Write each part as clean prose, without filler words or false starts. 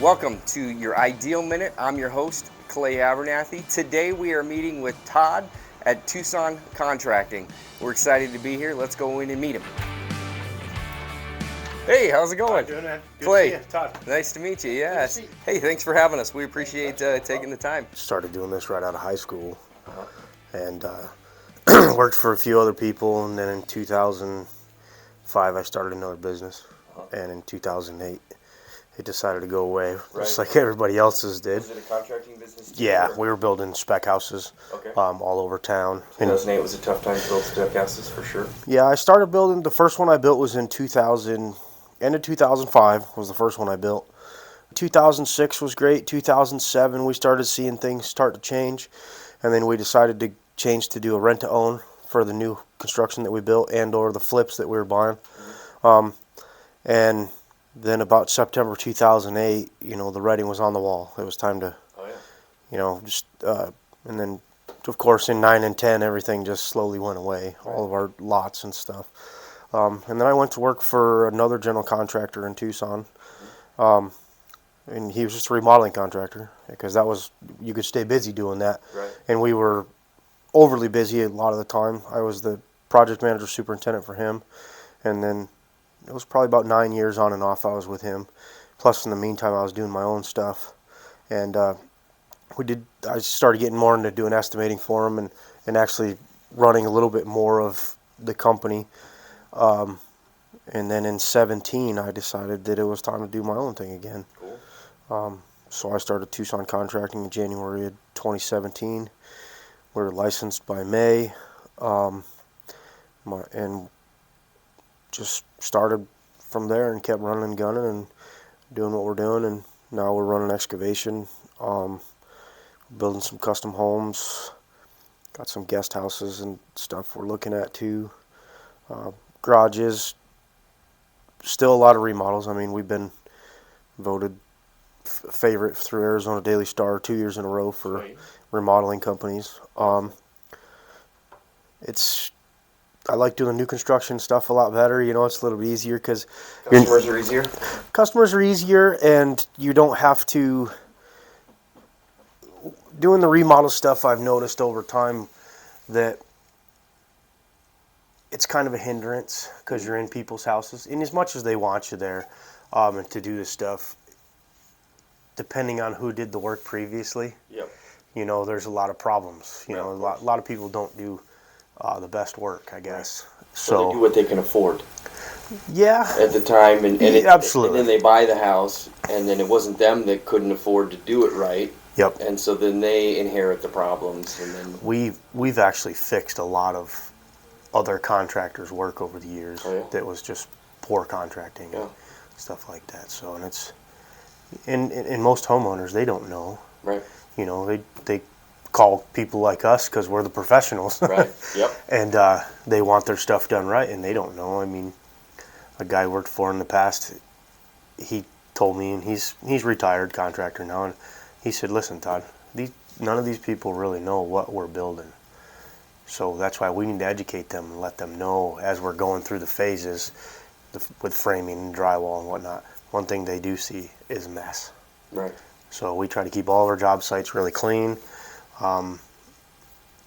Welcome to your Ideal Minute. I'm your host, Clay Abernathy. Today we are meeting with Todd at Tucson Contracting. We're excited to be here. Let's go in and meet him. Hey, how's it going? Doing, man. Good Clay. to see you, Todd. Nice to meet you. Yes. Hey, thanks for having us. We appreciate taking the time. Started doing this right out of high school, and worked for a few other people. And then in 2005, I started another business, and in 2008, it decided to go away, just like everybody else's did. Was it a contracting business too? Yeah, we were building spec houses all over town. 2008 was a tough time to build spec houses for sure. Yeah, I started building. The first one I built was in 2000. End of 2005 was the first one I built. 2006 was great. 2007 we started seeing things start to change, and then we decided to change to do a rent to own for the new construction that we built and or the flips that we were buying. And then about September 2008, the writing was on the wall. It was time to, and then of course in 9 and 10 everything just slowly went away, all of our lots and stuff. And then I went to work for another general contractor in Tucson. And he was just a remodeling contractor, because that was, you could stay busy doing that. Right. And we were overly busy a lot of the time. I was the project manager superintendent for him. And then it was probably about 9 years on and off I was with him. Plus in the meantime I was doing my own stuff. And I started getting more into doing estimating for him and actually running a little bit more of the company. And then in 2017 I decided that it was time to do my own thing again. Cool. So I started Tucson Contracting in January of 2017. We were licensed by May, and just started from there and kept running and gunning and doing what we're doing. And now we're running excavation, building some custom homes, got some guest houses and stuff we're looking at too. Garages, still a lot of remodels. I mean, we've been voted favorite through Arizona Daily Star 2 years in a row for remodeling companies. I like doing new construction stuff a lot better. It's a little bit easier because Customers are easier? Customers are easier, and you don't have to. Doing the remodel stuff, I've noticed over time that it's kind of a hindrance because you're in people's houses. And as much as they want you there and to do this stuff, depending on who did the work previously, there's a lot of problems. A lot of people don't do the best work, I guess. So they do what they can afford. Yeah. At the time, absolutely. And then they buy the house, and then it wasn't them that couldn't afford to do it right. Yep. And so then they inherit the problems, and then we've actually fixed a lot of other contractors' work over the years that was just poor contracting and stuff like that. So, and it's in most homeowners, they don't know. Right. They call people like us because we're the professionals. Right. Yep. And they want their stuff done right, and they don't know. I mean, a guy I worked for in the past, he told me, and he's retired contractor now, and he said, "Listen, Todd, none of these people really know what we're building. So that's why we need to educate them and let them know as we're going through the phases with framing and drywall and whatnot. One thing they do see is mess." Right. So we try to keep all of our job sites really clean.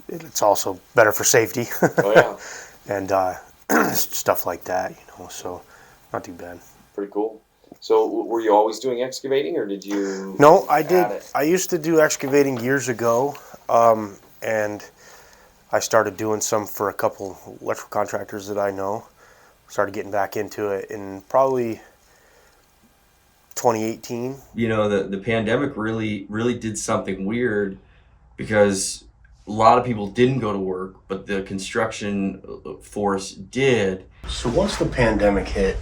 It's also better for safety. Oh yeah. And stuff like that, so not too bad. Pretty cool. So were you always doing excavating, or did you? No, I did. I used to do excavating years ago, and I started doing some for a couple electrical contractors that I know. Started getting back into it in probably 2018. The pandemic really did something weird, because a lot of people didn't go to work, but the construction force did. So once the pandemic hit,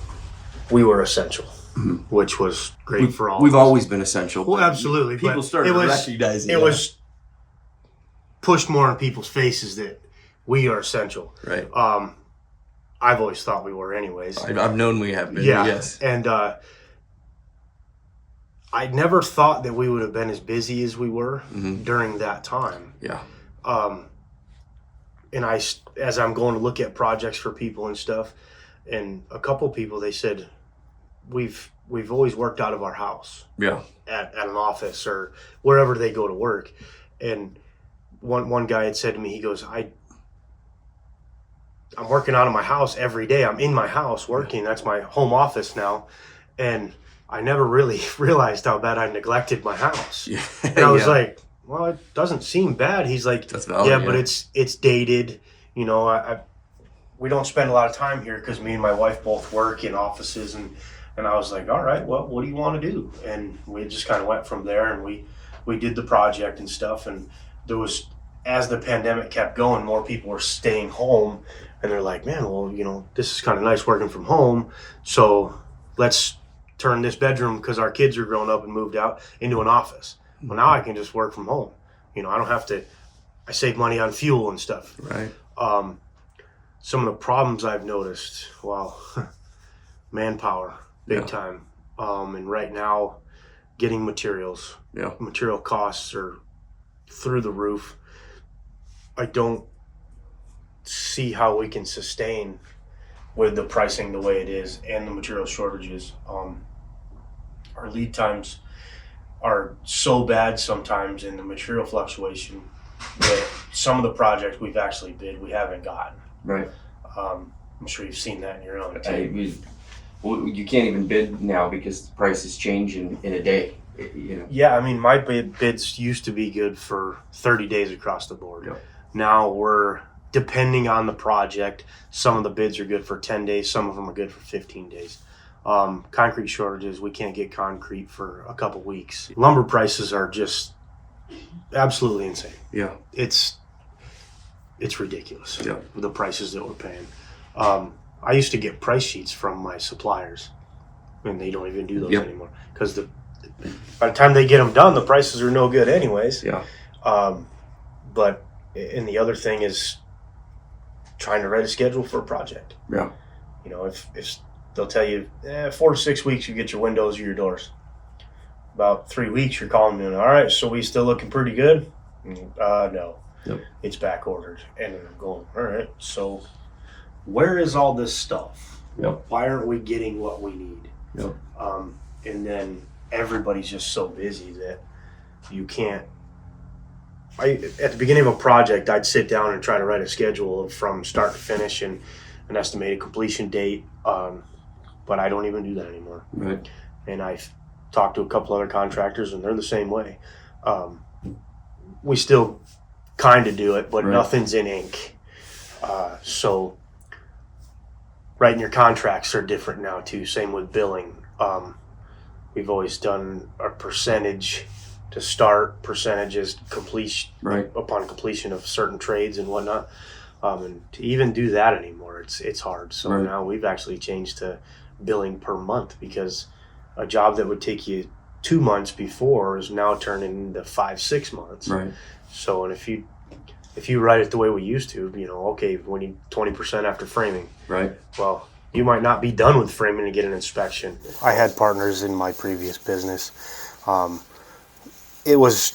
we were essential, which was great for all. We've always been essential. Well, absolutely. People started recognizing it was pushed more in people's faces that we are essential. Right. I've always thought we were anyways. I've known we have been, yeah. Yes. And I never thought that we would have been as busy as we were during that time. Yeah. And as I'm going to look at projects for people and stuff, and a couple people, they said, we've always worked out of our house Yeah. at an office or wherever they go to work. And one guy had said to me, he goes, I'm working out of my house every day. I'm in my house working. That's my home office now. And I never really realized how bad I neglected my house. Yeah. And I was Yeah. like, well, it doesn't seem bad. He's like, That's valid. yeah, but it's dated. You know, we don't spend a lot of time here because me and my wife both work in offices. And I was like, all right, well, what do you want to do? And we just kind of went from there, and we did the project and stuff. And there was, as the pandemic kept going, more people were staying home. And they're like, man, well, you know, this is kind of nice working from home. So let's turn this bedroom, because our kids are grown up and moved out, into an office. Well, now I can just work from home. You know, I don't have to, I save money on fuel and stuff. Right. Some of the problems I've noticed, well, manpower, big Yeah. time. And right now, getting materials, Yeah. material costs are through the roof. I don't see how we can sustain with the pricing the way it is and the material shortages. Our lead times are so bad sometimes in the material fluctuation that some of the projects we've actually bid, we haven't gotten. Right. I'm sure you've seen that in your own I, team. you can't even bid now because the prices change in a day. You know. Yeah, I mean, my bids used to be good for 30 days across the board. Yep. Now we're, depending on the project, some of the bids are good for 10 days, some of them are good for 15 days. Concrete shortages, we can't get concrete for a couple weeks. Lumber prices are just absolutely insane. Yeah. It's ridiculous, Yeah. the prices that we're paying. I used to get price sheets from my suppliers, and they don't even do those Yep. anymore, because by the time they get them done, the prices are no good anyways. Yeah. And the other thing is trying to write a schedule for a project. Yeah. You know, if they'll tell you 4 to 6 weeks you get your windows or your doors. About 3 weeks you're calling me, all right, so we still looking pretty good? No. Yep. It's back ordered. And I'm going, all right, so where is all this stuff? Yep. Why aren't we getting what we need? Yep. And then everybody's just so busy that you can't. At the beginning of a project, I'd sit down and try to write a schedule from start to finish and an estimated completion date, but I don't even do that anymore. Right. And I've talked to a couple other contractors, and they're the same way. We still kind of do it, but Right. nothing's in ink. So writing your contracts are different now too. Same with billing. We've always done a percentage to start, percentages completion Right. upon completion of certain trades and whatnot. And to even do that anymore, it's hard. So Right. now we've actually changed to billing per month, because a job that would take you 2 months before is now turning into 5-6 months. Right. So, and if you write it the way we used to, you know, okay, we need 20% after framing. Right. Well, you might not be done with framing to get an inspection. I had partners in my previous business. It was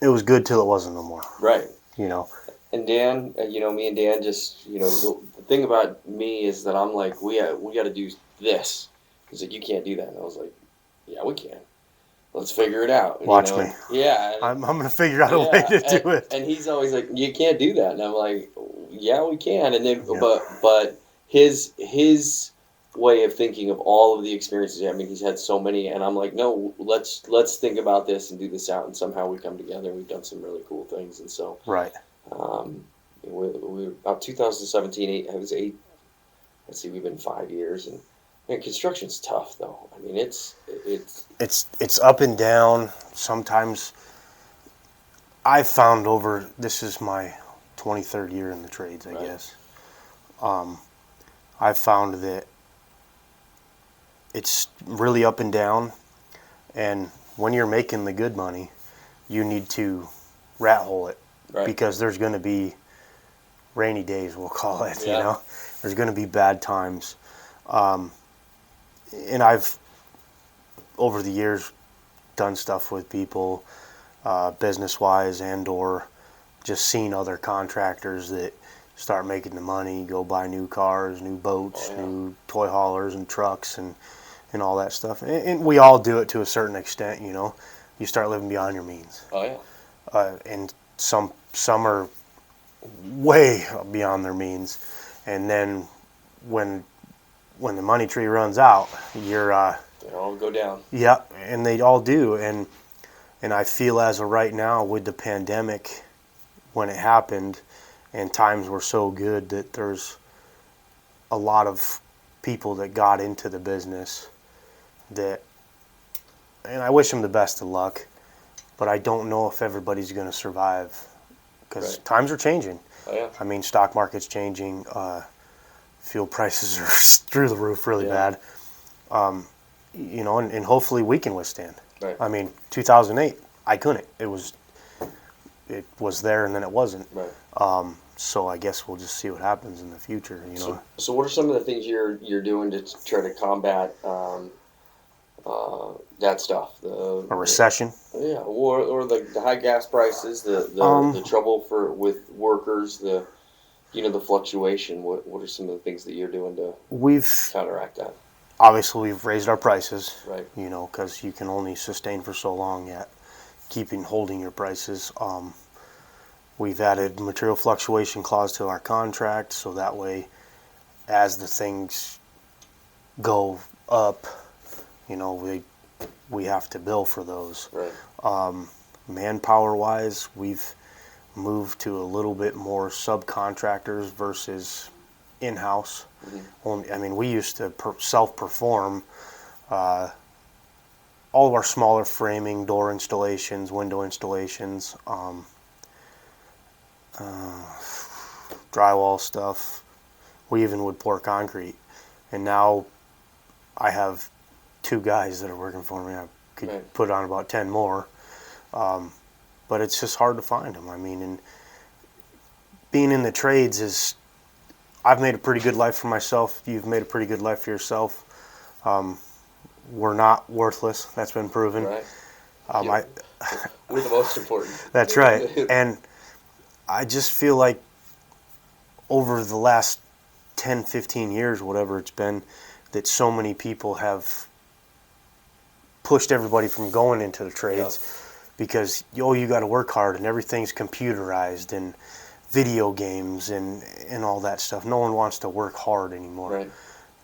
good till it wasn't no more. Right. You know. And Dan, you know, me and Dan just, you know, the thing about me is that I'm like, we got to do this. He's like, you can't do that. And I was like, yeah, we can. Let's figure it out. And, Watch you know, me. Yeah. I'm gonna figure out a way to do it. And he's always like, you can't do that. And I'm like, yeah, we can. And then, Yeah. but his way of thinking of all of the experiences, I mean, he's had so many, and I'm like, no, let's think about this and do this out. And somehow we come together and we've done some really cool things. And so, Right. we about 2017, it was 8. Let's see, we've been 5 years, and man, construction's tough though. I mean, it's It's up and down. Sometimes I've found this is my 23rd year in the trades, I Right. guess. I've found that it's really up and down, and when you're making the good money, you need to rat hole it, right. because there's going to be rainy days, we'll call it. Yeah. You know, there's going to be bad times, and I've over the years done stuff with people, business wise and or just seen other contractors that start making the money, go buy new cars, new boats, Oh, yeah. new toy haulers and trucks, and and all that stuff. And we all do it to a certain extent, you know. You start living beyond your means. Oh yeah. And some are way beyond their means. And then when the money tree runs out, you're They all go down. yeah, and they all do. And I feel as of right now with the pandemic, when it happened, and times were so good that there's a lot of people that got into the business that, and I wish them the best of luck, but I don't know if everybody's going to survive because Right. times are changing. Oh yeah. I mean, stock market's changing, fuel prices are through the roof really Yeah. bad. You know, and hopefully we can withstand. Right. I mean, 2008, I couldn't. It was there and then it wasn't. Right. So I guess we'll just see what happens in the future. You know, So what are some of the things you're doing to try to combat that stuff? a recession. Yeah, or the high gas prices, the trouble with workers, the fluctuation. What are some of the things that you're doing to We've counteract that? obviously we've raised our prices. Right. You know, because you can only sustain for so long yet. Holding your prices. We've added material fluctuation clause to our contract, so that way, as the things go up, you know, we have to bill for those. Right. Manpower wise, we've moved to a little bit more subcontractors versus in-house. I mean, we used to self-perform all of our smaller framing, door installations, window installations, drywall stuff. We even would pour concrete. And now I have 2 guys that are working for me. I could Right. put on about 10 more. But it's just hard to find them. I mean, and being in the trades is, I've made a pretty good life for myself. You've made a pretty good life for yourself. We're not worthless. That's been proven. Right. I, We're the most important. That's right. And I just feel like over the last 10, 15 years, whatever it's been, that so many people have pushed everybody from going into the trades because, you got to work hard and everything's computerized and video games and all that stuff. No one wants to work hard anymore. Right.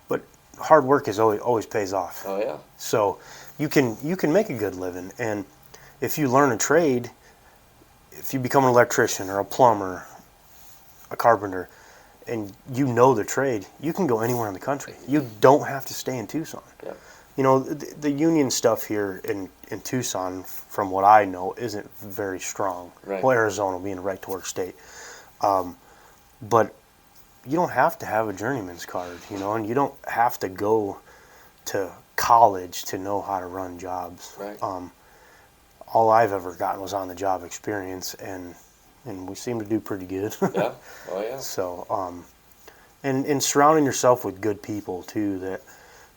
But hard work is always pays off. Oh yeah. So you can make a good living, and if you learn a trade, if you become an electrician or a plumber, a carpenter, and you know the trade, you can go anywhere in the country. You don't have to stay in Tucson. Yeah. You know, the union stuff here in Tucson, from what I know, isn't very strong. Right. Well, Arizona being a right-to-work state. But you don't have to have a journeyman's card, and you don't have to go to college to know how to run jobs. Right. All I've ever gotten was on-the-job experience, and we seem to do pretty good. Yeah. Oh yeah. So, and surrounding yourself with good people too. That,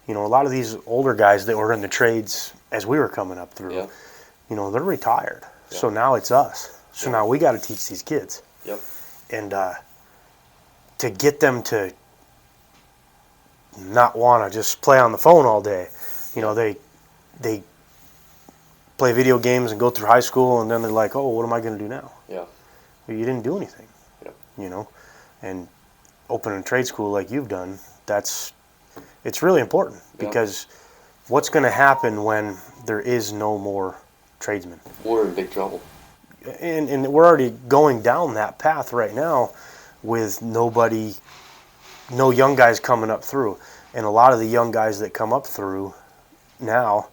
a lot of these older guys that were in the trades as we were coming up through, Yeah. They're retired. Yeah. So now it's us. So Yeah. now we got to teach these kids. Yep. And to get them to not want to just play on the phone all day, they play video games and go through high school, and then they're like, oh, what am I going to do now? Yeah. Well, you didn't do anything. Yep. And opening a trade school like you've done, it's really important Yeah. because what's going to happen when there is no more tradesmen? We're in big trouble. And we're already going down that path right now with no young guys coming up through. And a lot of the young guys that come up through now,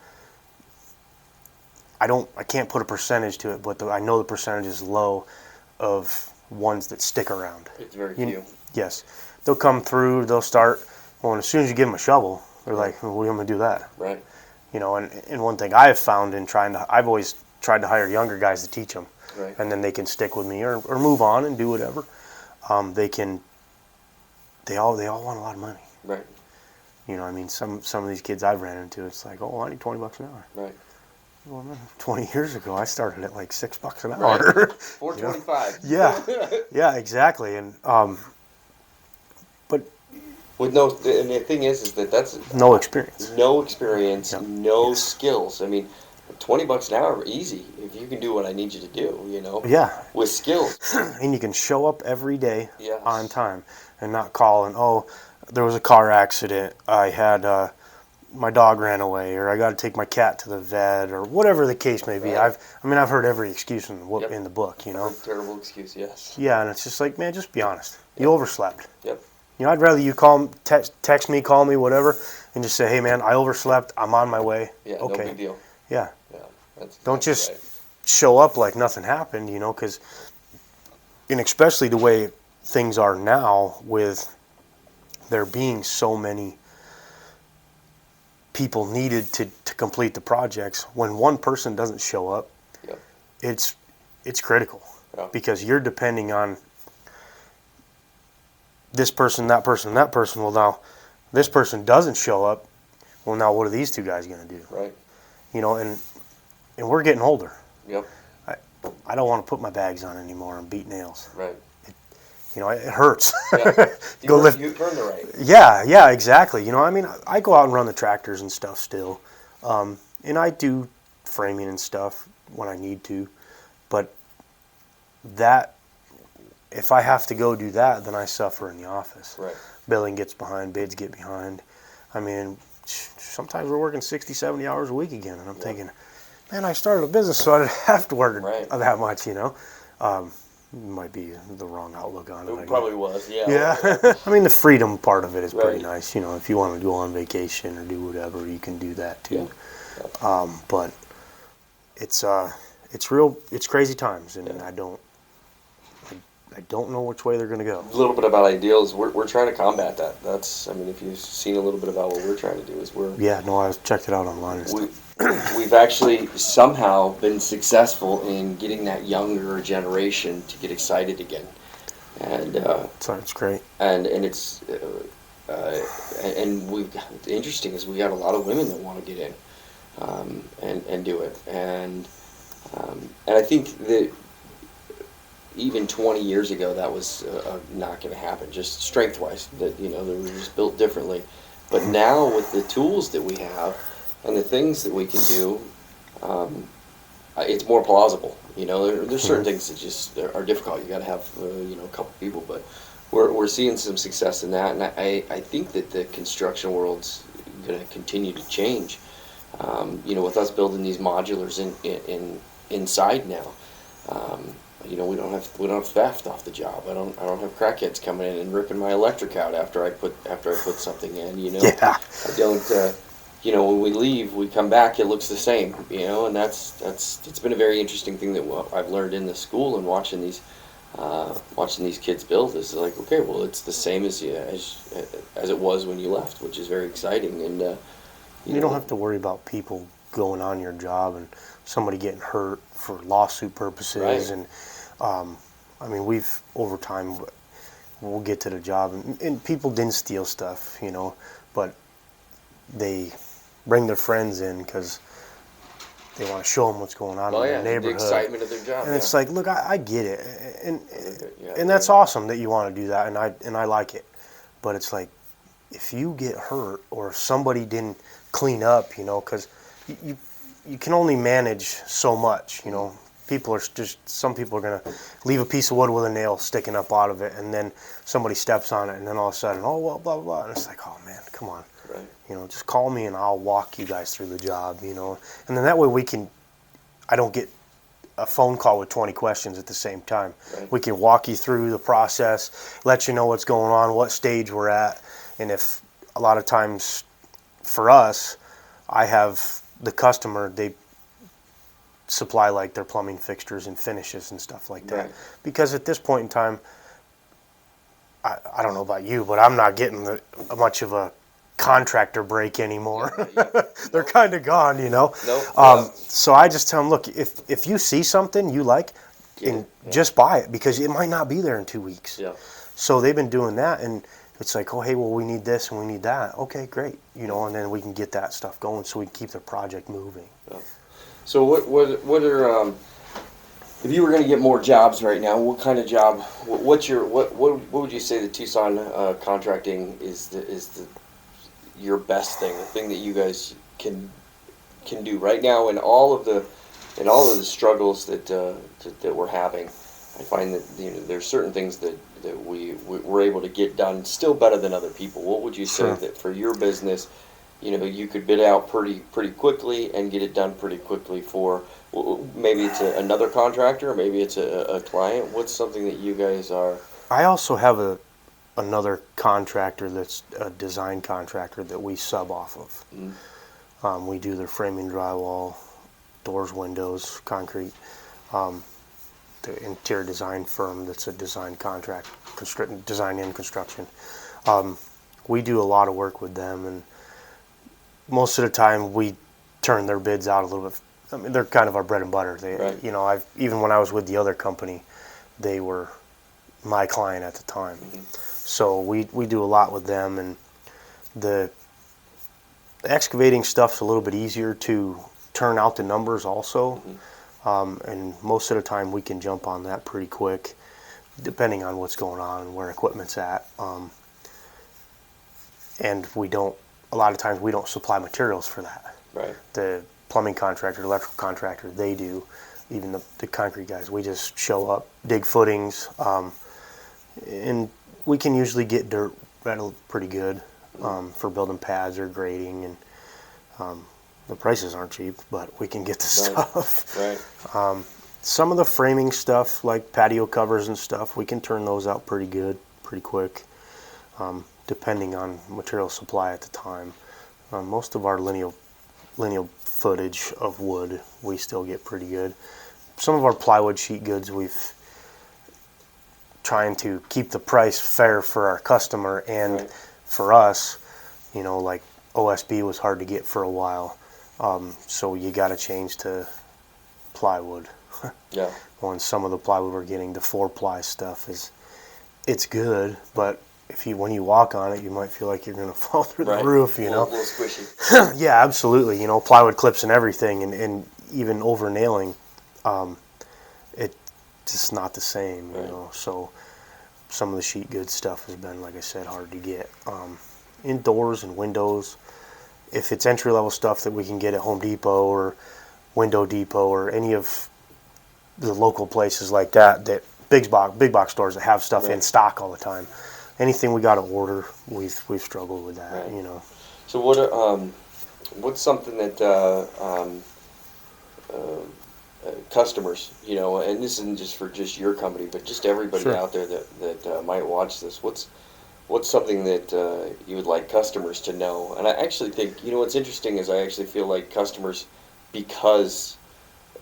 I can't put a percentage to it, but I know the percentage is low of ones that stick around. It's very few. Yes. They'll come through, they'll start, and as soon as you give them a shovel, they're like, well, what am I going to do that? Right. And one thing I have found I've always tried to hire younger guys to teach them. Right. And then they can stick with me or move on and do whatever. They all want a lot of money. Right. Some of these kids I've ran into, it's like, oh, I need $20 an hour. Right. Well, man, 20 years ago, I started at like $6 an Right. hour. $4.25. Yeah, exactly. And but With no, and the thing is that that's No experience. no experience, Yep. no Yes. skills. I mean, $20 an hour, easy if you can do what I need you to do. You know, Yeah, with skills. and you can show up every day Yes. on time and not call and, oh, there was a car accident. I had my dog ran away, or I got to take my cat to the vet, or whatever the case may be. Right. I've heard every excuse in Yep. the book. You know. Terrible excuse. Yes. Yeah, and it's just like, man, just be honest. You Yep. overslept. Yep. You know, I'd rather you call, text me, call me, whatever, and just say, hey, man, I overslept. I'm on my way. Yeah. Okay. No big deal. Yeah. Yeah. That's Don't exactly just right. show up like nothing happened, you know, because, and especially the way things are now with there being so many people needed to complete the projects, when one person doesn't show up, Yep. it's critical Yeah. because you're depending on this person, that person, and that person. Well, now this person doesn't show up. Well, now what are these two guys going to do? Right. You know, and we're getting older. Yep. I don't want to put my bags on anymore and beat nails. Right. You know, it hurts. Yeah. Go lift. You've earned the right. Yeah, exactly. You know, I mean, I go out and run the tractors and stuff still, and I do framing and stuff when I need to, but that, if I have to go do that, then I suffer in the office. Right. Billing gets behind, bids get behind. I mean, sometimes we're working 60, 70 hours a week again, and I'm thinking, man, I started a business so I didn't have to work Right. that much, you know. Might be the wrong outlook on it. I It guess. probably was. Yeah. Yeah, I mean the freedom part of it is pretty Right. nice. You know, if you want to go on vacation or do whatever, you can do that too. But it's crazy times, and Yeah. I don't know which way they're gonna go. A little bit about ideals. We're trying to combat that. That's. I mean, if you've seen a little bit about what we're trying to do, is Yeah, no, I checked it out online and stuff. we've actually somehow been successful in getting that younger generation to get excited again, and So it's great. and it's and we've got, interesting is we got a lot of women that want to get in and do it, and I think that even 20 years ago that was not going to happen, just strength wise, that they were just built differently. But now with the tools that we have and the things that we can do, it's more plausible. There's certain things that just are difficult. You got to have a couple people, but we're seeing some success in that, and I think that the construction world's going to continue to change. With us building these modulars in inside now, we don't have theft off the job. I don't have crackheads coming in and ripping my electric out after I put something in. Yeah. I don't. When we leave, we come back, it looks the same. And it's been a very interesting thing that I've learned in the school and watching these kids build. Is like, okay, well, it's the same as it was when you left, which is very exciting. And You don't have to worry about people going on your job and somebody getting hurt for lawsuit purposes. Right. And I mean, we've over time, we'll get to the job, and people didn't steal stuff, but they bring their friends in because they want to show them what's going on in their the neighborhood. excitement of their job. And it's like, look, I get it, and Yeah, that's awesome that you want to do that, and I like it. But it's like, if you get hurt or if somebody didn't clean up, because you can only manage so much, some people are going to leave a piece of wood with a nail sticking up out of it, and then somebody steps on it, and then all of a sudden, oh, well, blah, blah, blah. And it's like, oh, man, come on. Right. Just call me and I'll walk you guys through the job, And then that way I don't get a phone call with 20 questions at the same time. Right. We can walk you through the process, let you know what's going on, what stage we're at. And if a lot of times for us, I have the customer, they supply like their plumbing fixtures and finishes and stuff like that. Right. Because at this point in time, I don't know about you, but I'm not getting much of a contractor break anymore. Yeah. They're kind of gone, Nope. So I just tell them, look, if you see something you like, just buy it, because it might not be there in 2 weeks. Yeah. So they've been doing that, and it's like, oh, hey, well, we need this and we need that. Okay, great. And then we can get that stuff going so we can keep the project moving. So what are If you were going to get more jobs right now, what kind of job? What would you say the Tucson contracting is your best thing, the thing that you guys can do right now, in all of the struggles that we're having. I find that there's certain things that we're able to get done still better than other people. What would you say Sure. that for your business, you could bid out pretty quickly and get it done pretty quickly for maybe it's another contractor, or maybe it's a client. What's something that you guys are? I also have another contractor that's a design contractor that we sub off of. Mm, We do their framing, drywall, doors, windows, concrete. The interior design firm that's a design contract, design and construction. Um, we do a lot of work with them, and most of the time we turn their bids out a little bit. I mean, they're kind of our bread and butter. Right. I've even when I was with the other company, they were my client at the time. So we do a lot with them, and the excavating stuff's a little bit easier to turn out the numbers also. And most of the time we can jump on that pretty quick, depending on what's going on and where equipment's at. And a lot of times we don't supply materials for that. right. The plumbing contractor, electrical contractor, they do. Even the concrete guys, we just show up, dig footings, and we can usually get dirt rattled pretty good for building pads or grading. And the prices aren't cheap, but we can get the stuff. Right. Some of the framing stuff, like patio covers and stuff, we can turn those out pretty good, pretty quick, depending on material supply at the time. Most of our lineal footage of wood, we still get pretty good. Some of our plywood sheet goods, we've trying to keep the price fair for our customer and Right. for us. Like OSB was hard to get for a while, so you got to change to plywood. Yeah. When some of the plywood we're getting, the 4-ply stuff it's good, but when you walk on it, you might feel like you're going to fall through Right. the roof. A little squishy. Yeah, absolutely. Plywood clips and everything, and even over nailing, it just not the same. Right. So some of the sheet good stuff has been, like I said, hard to get. Indoors and windows, if it's entry level stuff that we can get at Home Depot or Window Depot or any of the local places like that big box stores that have stuff in Right. stock all the time. Anything we got to order, we've struggled with that. Right. So what's something that customers, and this isn't just for just your company, but just everybody Sure. out there that might watch this. What's something that you would like customers to know? And I actually think, what's interesting is I actually feel like customers, because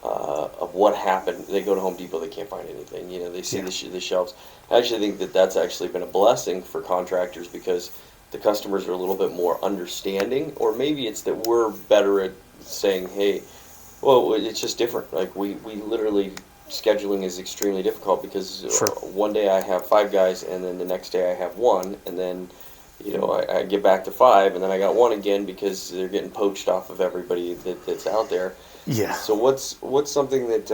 of what happened, they go to Home Depot, they can't find anything. They see Yeah. the shelves. I actually think that that's actually been a blessing for contractors, because the customers are a little bit more understanding, or maybe it's that we're better at saying, hey, well, it's just different. Like we literally, scheduling is extremely difficult, because Sure. one day I have 5 guys, and then the next day I have 1, and then I get back to 5, and then I got 1 again, because they're getting poached off of everybody that's out there. Yeah. So what's something that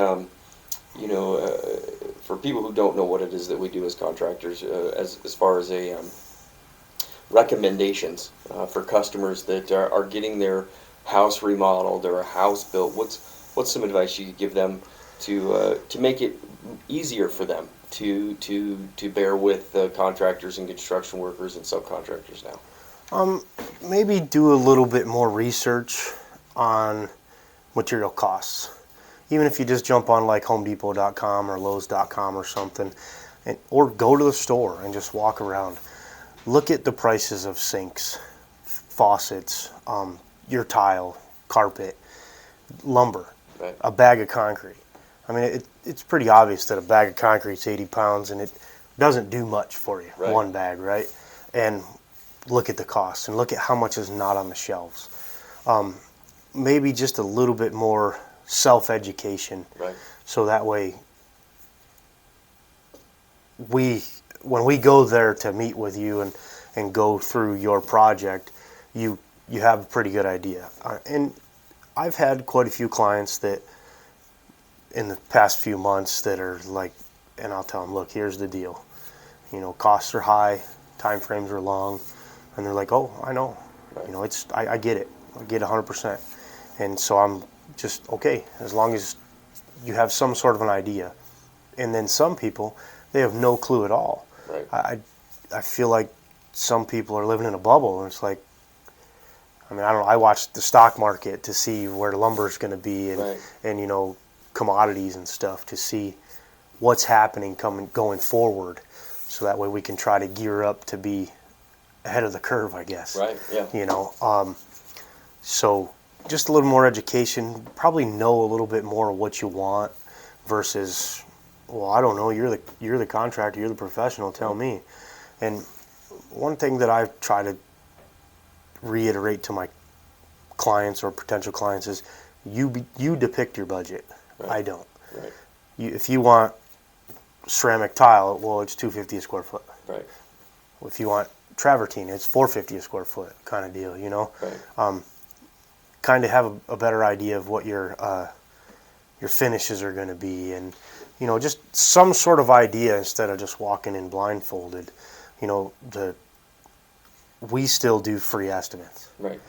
for people who don't know what it is that we do as contractors, as far as a recommendations for customers that are getting their house remodeled or a house built, what's some advice you could give them to make it easier for them to bear with contractors and construction workers and subcontractors now? Maybe do a little bit more research on material costs. Even if you just jump on like HomeDepot.com or Lowe's.com or something, or go to the store and just walk around. Look at the prices of sinks, faucets, your tile, carpet, lumber, Right. a bag of concrete. I mean, it's pretty obvious that a bag of concrete's 80 pounds and it doesn't do much for you, Right. one bag, right? And look at the costs and look at how much is not on the shelves. Maybe just a little bit more self-education, Right. so that way when we go there to meet with you and go through your project, you have a pretty good idea. And I've had quite a few clients that in the past few months that are like, and I'll tell them, look, here's the deal. Costs are high, time frames are long, and they're like, oh, I know. Right. I get it. I get 100%. And so I'm just, okay, as long as you have some sort of an idea. And then some people, they have no clue at all. Right. I feel like some people are living in a bubble, and it's like, I mean, I don't know. I watch the stock market to see where lumber's going to be, and Right. and commodities and stuff to see what's happening going forward, so that way we can try to gear up to be ahead of the curve, I guess. Right. Yeah. So just a little more education, probably know a little bit more of what you want versus, well, I don't know. You're the contractor. You're the professional. Tell me. And one thing that I try to reiterate to my clients or potential clients is you depict your budget. Right. I don't. Right. If you want ceramic tile, well, it's $250 a square foot. Right. If you want travertine, it's $450 a square foot kind of deal. Right. Kind of have a better idea of what your finishes are going to be, and just some sort of idea instead of just walking in blindfolded. We still do free estimates. Right.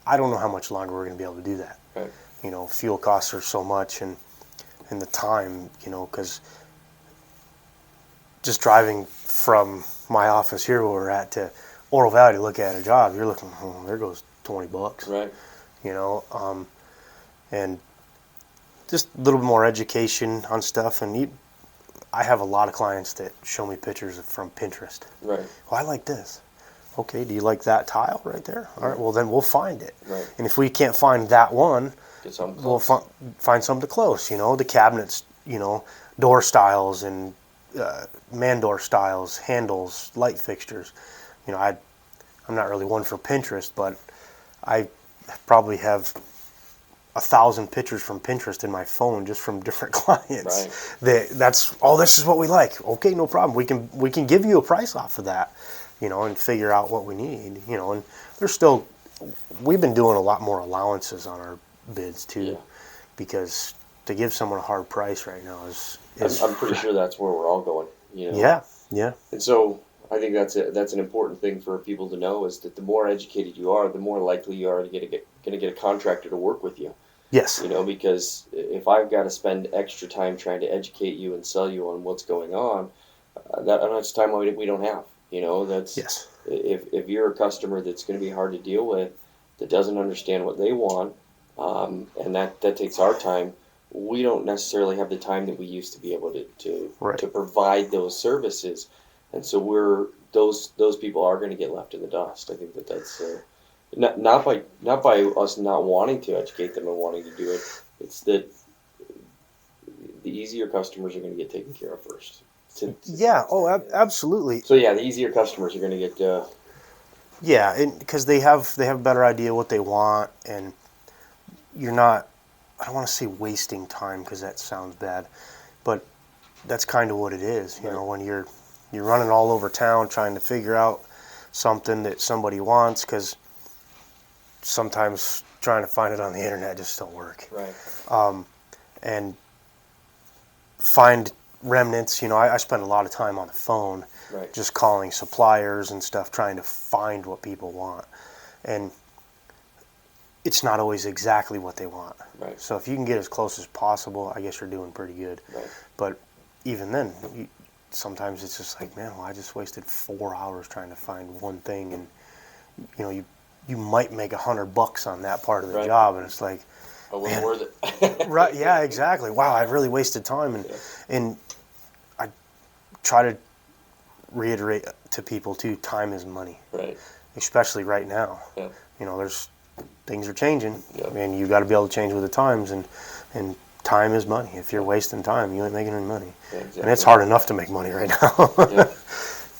I don't know how much longer we're going to be able to do that. Right. Fuel costs are so much, and the time, because just driving from my office here where we're at to Oro Valley to look at a job, you're looking, oh, there goes $20. Right. And just a little more education on stuff. And I have a lot of clients that show me pictures from Pinterest. Right. Well, I like this. Okay, do you like that tile right there? All right, well, then we'll find it. Right. And if we can't find that one, Get something we'll close. find something close. The cabinets, door styles and man door styles, handles, light fixtures. I'm not really one for Pinterest, but I probably have 1,000 pictures from Pinterest in my phone just from different clients. Right. This is what we like. Okay, no problem. We can give you a price off of that, and figure out what we need. And we've been doing a lot more allowances on our bids too, Yeah. because to give someone a hard price right now is I'm pretty sure that's where we're all going. yeah. And so I think that's an important thing for people to know, is that the more educated you are, the more likely you are to get a contractor to work with you. Yes. Because if I've got to spend extra time trying to educate you and sell you on what's going on, that's time we don't have. That's Yes. If you're a customer that's going to be hard to deal with, that doesn't understand what they want, and that takes our time. We don't necessarily have the time that we used to be able Right. to provide those services, and so those people are going to get left in the dust. I think that's not by us not wanting to educate them and wanting to do it. It's that the easier customers are going to get taken care of first. Yeah. Oh, absolutely. So yeah, the easier customers are going to get. Yeah, because they have a better idea what they want, and you're not. I don't want to say wasting time because that sounds bad, but that's kind of what it is. Right. When you're running all over town trying to figure out something that somebody wants, because sometimes trying to find it on the internet just don't work. Right. And find remnants. I spend a lot of time on the phone, Right. just calling suppliers and stuff, trying to find what people want, and it's not always exactly what they want. Right. So if you can get as close as possible, I guess you're doing pretty good. Right. But even then, sometimes it's just like, man, well, I just wasted 4 hours trying to find one thing, and you might make $100 on that part of the Right. job, and it's like, But wasn't Man. worth it. right? Yeah, exactly. Wow, I really wasted time, and I try to reiterate to people too, time is money, Right. especially right now. Yeah. There's things are changing, Yeah. and you got to be able to change with the times, and time is money. If you're wasting time, you ain't making any money, Yeah, exactly. and it's hard enough to make money right now. Yeah.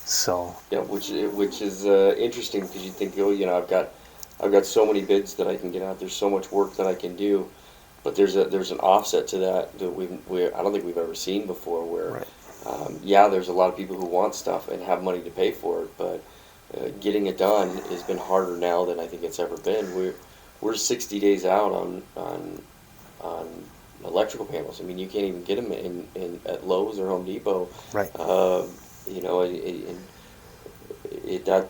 So Yeah, which is interesting, because you think, I've got so many bids that I can get out. There's so much work that I can do, but there's an offset to that I don't think we've ever seen before. Where Right. there's a lot of people who want stuff and have money to pay for it, but getting it done has been harder now than I think it's ever been. We're 60 days out on electrical panels. I mean, you can't even get them in at Lowe's or Home Depot. Right. You know,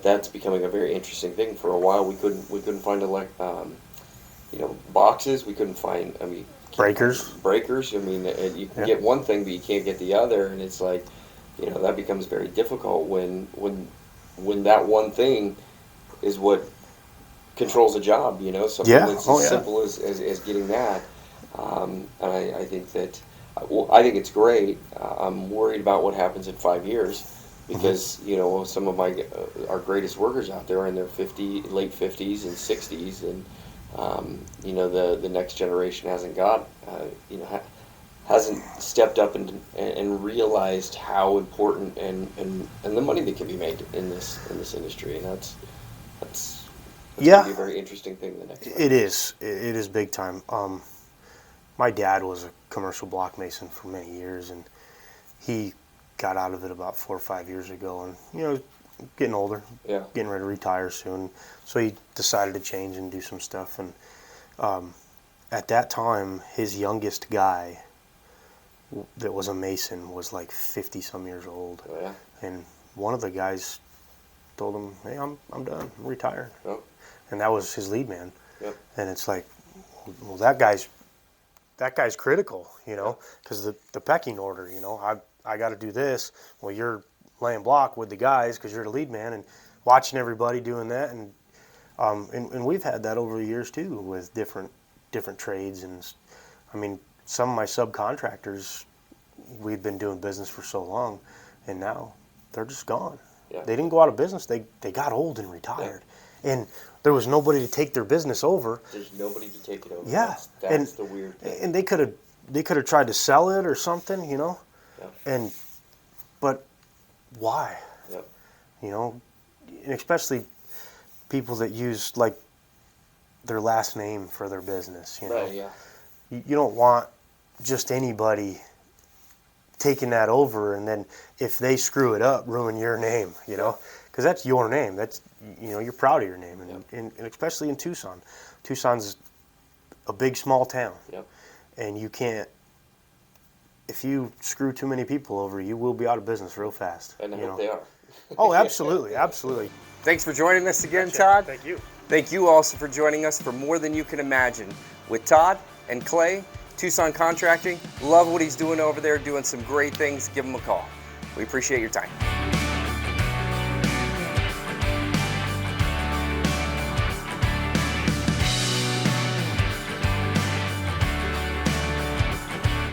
that's becoming a very interesting thing. For a while, we couldn't find you know, boxes. We couldn't find. I mean, Breakers. Breakers. I mean, and you can Yeah. get one thing, but you can't get the other, and it's like, you know, that becomes very difficult when that one thing is what controls a job. You know, something Yeah. that's Oh, as yeah. simple as getting that. And I think that, well, I think it's great. I'm worried about what happens in 5 years because, you know, some of our greatest workers out there are in their late 50s and 60s, and you know, the next generation hasn't you know, hasn't stepped up and realized how important and the money that can be made in this industry, and that's Yeah. gonna be a very interesting thing the next 5 It years. is. It is big time. My dad was a commercial block mason for many years, and he got out of it about 4 or 5 years ago, and you know, getting older, Yeah. getting ready to retire soon. So he decided to change and do some stuff. And at that time, his youngest guy that was a mason was like 50 some years old, Oh, yeah. and one of the guys told him, "Hey, I'm done. I'm retired." Yep. And that was his lead man. Yep. And it's like, well, that guy's critical, you know, because the pecking order, you know, I got to do this. Well, you're laying block with the guys because you're the lead man and watching everybody doing that, and we've had that over the years too with different trades. And I mean, some of my subcontractors, we've been doing business for so long, and now they're just gone. Yeah. They didn't go out of business. They got old and retired, and there was nobody to take their business over. There's nobody to take it over. Yeah, That's the weird thing. And they could have tried to sell it or something, you know. Yeah. But why? Yep. You know, and especially people that use like their last name for their business. You know, Right. Yeah. you don't want just anybody taking that over, and then if they screw it up, ruin your name. You know, because that's your name. That's, you know, you're proud of your name, and especially in Tucson. Tucson's a big small town. Yep. And you can't, if you screw too many people over, you will be out of business real fast. And I you hope know? they are. Oh, absolutely, absolutely. Thanks for joining us again, Todd. Thank you. Thank you also for joining us for More Than You Can Imagine with Todd and Clay, Tucson Contracting. Love what he's doing over there, doing some great things. Give him a call. We appreciate your time.